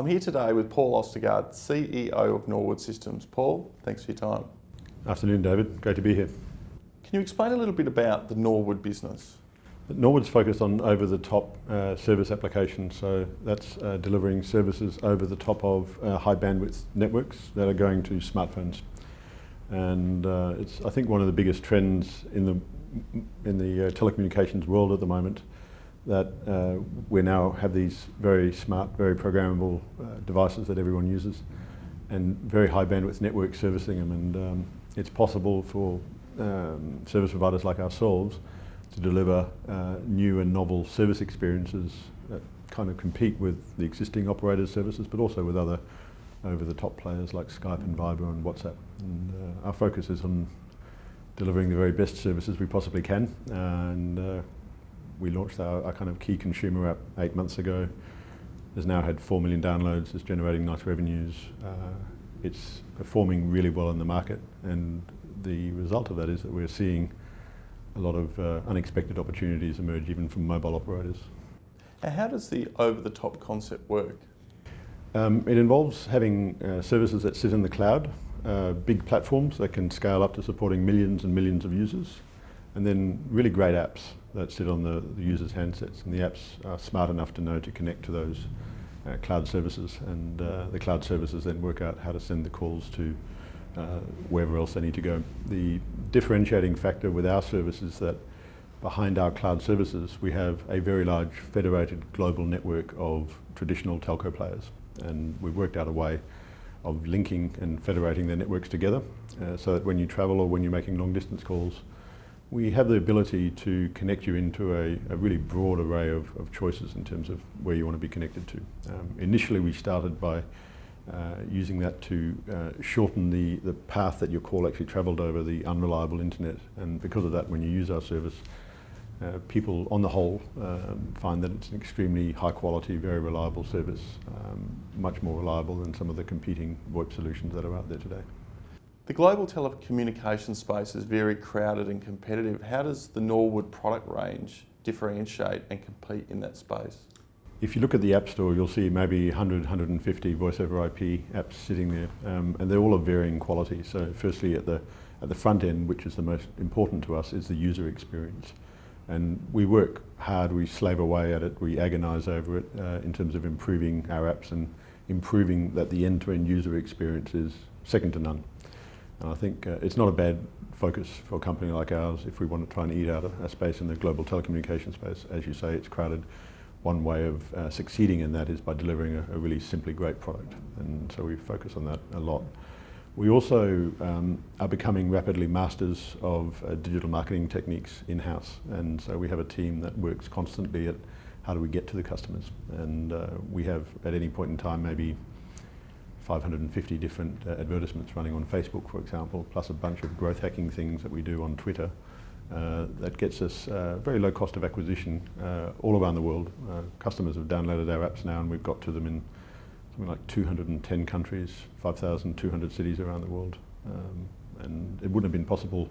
I'm here today with Paul Ostergaard, CEO of Norwood Systems. Paul, thanks for your time. Afternoon, David. Great to be here. Can you explain a little bit about the Norwood business? Norwood's focused on over-the-top service applications, so that's delivering services over the top of high bandwidth networks that are going to smartphones. And it's, I think, one of the biggest trends in the telecommunications world at the moment, that we now have these very smart, very programmable devices that everyone uses, and very high bandwidth networks servicing them. And it's possible for service providers like ourselves to deliver new and novel service experiences that kind of compete with the existing operators' services, but also with other over-the-top players like Skype and Viber and WhatsApp. And our focus is on delivering the very best services we possibly can. And we launched our kind of key consumer app 8 months ago. It's now had 4 million downloads. It's generating nice revenues. It's performing really well in the market, and the result of that is that we're seeing a lot of unexpected opportunities emerge even from mobile operators. And how does the over-the-top concept work? It involves having services that sit in the cloud, big platforms that can scale up to supporting millions and millions of users, and then really great apps that sit on the users' handsets. And the apps are smart enough to know to connect to those cloud services, and the cloud services then work out how to send the calls to wherever else they need to go. The differentiating factor with our service is that behind our cloud services we have a very large federated global network of traditional telco players, and we've worked out a way of linking and federating their networks together so that when you travel or when you're making long distance calls, we have the ability to connect you into a really broad array of choices in terms of where you want to be connected to. Initially we started by using that to shorten the path that your call actually travelled over, the unreliable internet, and because of that, when you use our service, people on the whole find that it's an extremely high quality, very reliable service, much more reliable than some of the competing VoIP solutions that are out there today. The global telecommunications space is very crowded and competitive. How does the Norwood product range differentiate and compete in that space? If you look at the App Store, you'll see maybe 100, 150 voice over IP apps sitting there, and they're all of varying quality. So firstly, at the front end, which is the most important to us, is the user experience. And we work hard, we slave away at it, we agonise over it in terms of improving our apps and improving that the end-to-end user experience is second to none. And I think it's not a bad focus for a company like ours if we want to try and eat out a space in the global telecommunications space. As you say, it's crowded. One way of succeeding in that is by delivering a really simply great product, and so we focus on that a lot. We also are becoming rapidly masters of digital marketing techniques in-house, and so we have a team that works constantly at how do we get to the customers, and we have at any point in time maybe 550 different advertisements running on Facebook, for example, plus a bunch of growth hacking things that we do on Twitter. That gets us very low cost of acquisition all around the world. Customers have downloaded our apps now, and we've got to them in something like 210 countries, 5,200 cities around the world. And it wouldn't have been possible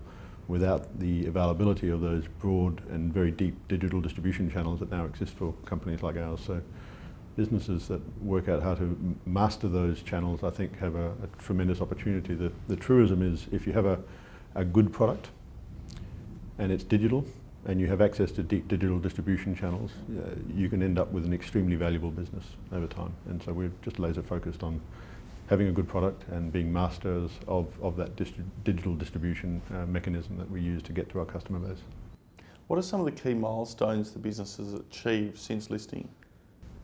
without the availability of those broad and very deep digital distribution channels that now exist for companies like ours. So businesses that work out how to master those channels, I think, have a tremendous opportunity. The truism is, if you have a good product and it's digital, and you have access to deep digital distribution channels, you can end up with an extremely valuable business over time. And so we're just laser focused on having a good product and being masters of that digital distribution mechanism that we use to get to our customer base. What are some of the key milestones the business has achieved since listing?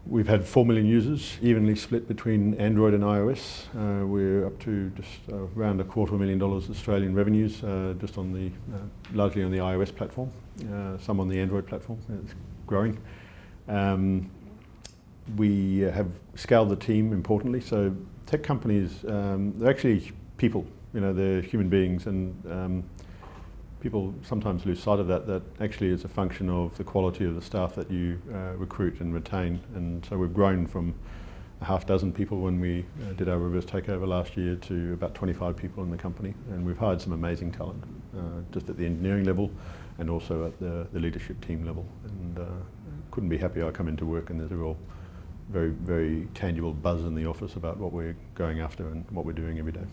We've had 4 million users, evenly split between Android and iOS. We're up to just around $250,000 Australian revenues, just on the largely on the iOS platform, some on the Android platform. It's growing. We have scaled the team importantly. So tech companies, they're actually people. You know, they're human beings, and people sometimes lose sight of that actually is a function of the quality of the staff that you recruit and retain. And so we've grown from a half dozen people when we did our reverse takeover last year to about 25 people in the company, and we've hired some amazing talent just at the engineering level and also at the leadership team level, and couldn't be happier. I come into work and there's a real very, very tangible buzz in the office about what we're going after and what we're doing every day.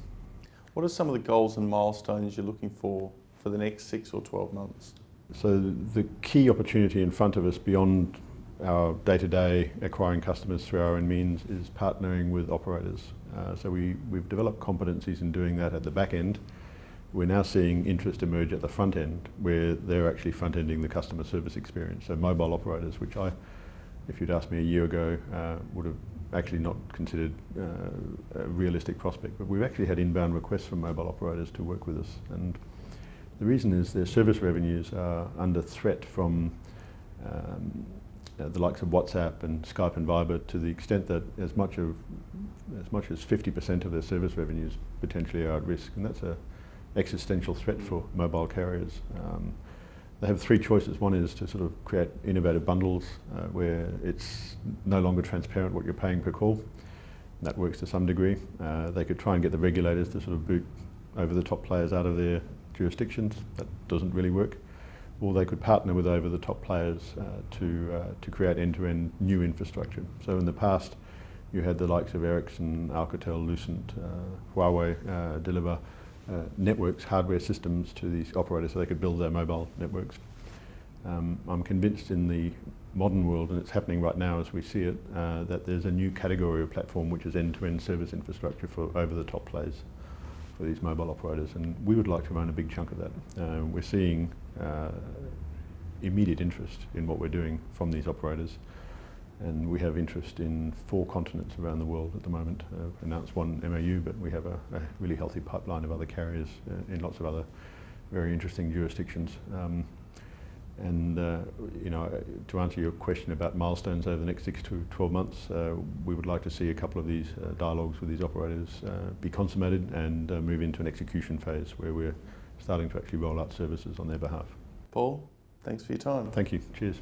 What are some of the goals and milestones you're looking for the next 6 or 12 months? So the key opportunity in front of us beyond our day-to-day acquiring customers through our own means is partnering with operators. So we've developed competencies in doing that at the back end. We're now seeing interest emerge at the front end where they're actually front-ending the customer service experience. So mobile operators, which if you'd asked me a year ago, would have actually not considered a realistic prospect. But we've actually had inbound requests from mobile operators to work with us. And the reason is their service revenues are under threat from the likes of WhatsApp and Skype and Viber, to the extent that as much as 50% of their service revenues potentially are at risk, and that's an existential threat for mobile carriers. They have three choices. One is to sort of create innovative bundles where it's no longer transparent what you're paying per call. That works to some degree. They could try and get the regulators to sort of boot over-the-top players out of their jurisdictions. That doesn't really work. Or they could partner with over-the-top players to create end-to-end new infrastructure. So in the past, you had the likes of Ericsson, Alcatel, Lucent, Huawei deliver networks, hardware systems to these operators so they could build their mobile networks. I'm convinced in the modern world, and it's happening right now as we see it, that there's a new category of platform which is end-to-end service infrastructure for over-the-top players for these mobile operators, and we would like to own a big chunk of that. We're seeing immediate interest in what we're doing from these operators, and we have interest in 4 continents around the world at the moment. Announced one MOU, but we have a really healthy pipeline of other carriers in lots of other very interesting jurisdictions. To answer your question about milestones over the next 6 to 12 months, we would like to see a couple of these dialogues with these operators be consummated and move into an execution phase where we're starting to actually roll out services on their behalf. Paul, thanks for your time. Thank you. Cheers.